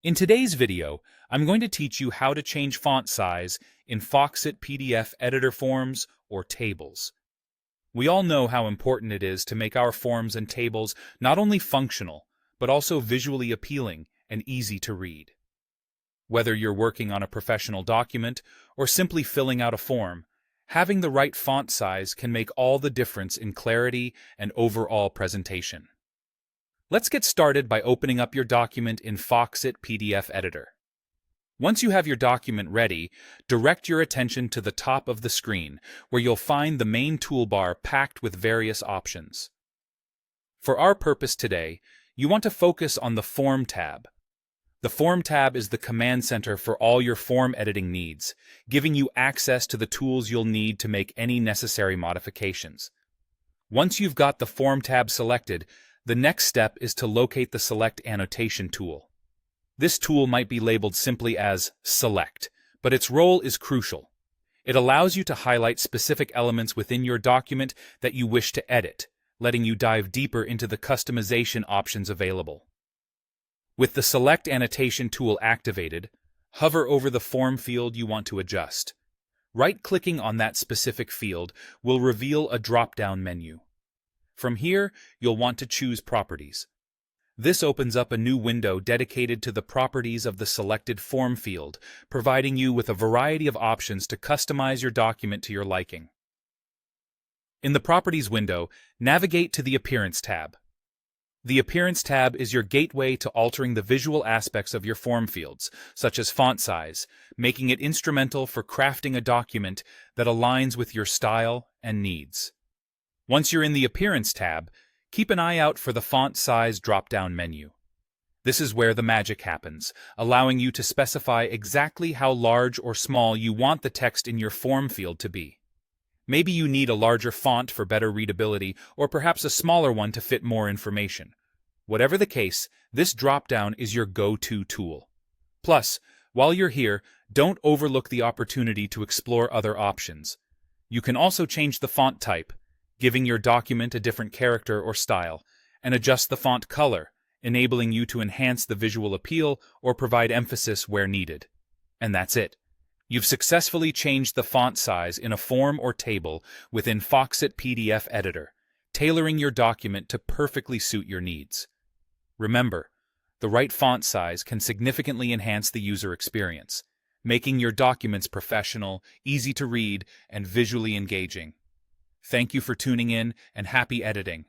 In today's video, I'm going to teach you how to change font size in Foxit PDF Editor forms or tables. We all know how important it is to make our forms and tables not only functional, but also visually appealing and easy to read. Whether you're working on a professional document or simply filling out a form, having the right font size can make all the difference in clarity and overall presentation. Let's get started by opening up your document in Foxit PDF Editor. Once you have your document ready, direct your attention to the top of the screen, where you'll find the main toolbar packed with various options. For our purpose today, you want to focus on the Form tab. The Form tab is the command center for all your form editing needs, giving you access to the tools you'll need to make any necessary modifications. Once you've got the Form tab selected, the next step is to locate the Select Annotation tool. This tool might be labeled simply as Select, but its role is crucial. It allows you to highlight specific elements within your document that you wish to edit, letting you dive deeper into the customization options available. With the Select Annotation tool activated, hover over the form field you want to adjust. Right-clicking on that specific field will reveal a drop-down menu. From here, you'll want to choose Properties. This opens up a new window dedicated to the properties of the selected form field, providing you with a variety of options to customize your document to your liking. In the Properties window, navigate to the Appearance tab. The Appearance tab is your gateway to altering the visual aspects of your form fields, such as font size, making it instrumental for crafting a document that aligns with your style and needs. Once you're in the Appearance tab, keep an eye out for the Font Size drop-down menu. This is where the magic happens, allowing you to specify exactly how large or small you want the text in your form field to be. Maybe you need a larger font for better readability, or perhaps a smaller one to fit more information. Whatever the case, this drop-down is your go-to tool. Plus, while you're here, don't overlook the opportunity to explore other options. You can also change the font type, giving your document a different character or style, and adjust the font color, enabling you to enhance the visual appeal or provide emphasis where needed. And that's it. You've successfully changed the font size in a form or table within Foxit PDF Editor, tailoring your document to perfectly suit your needs. Remember, the right font size can significantly enhance the user experience, making your documents professional, easy to read, and visually engaging. Thank you for tuning in, and happy editing.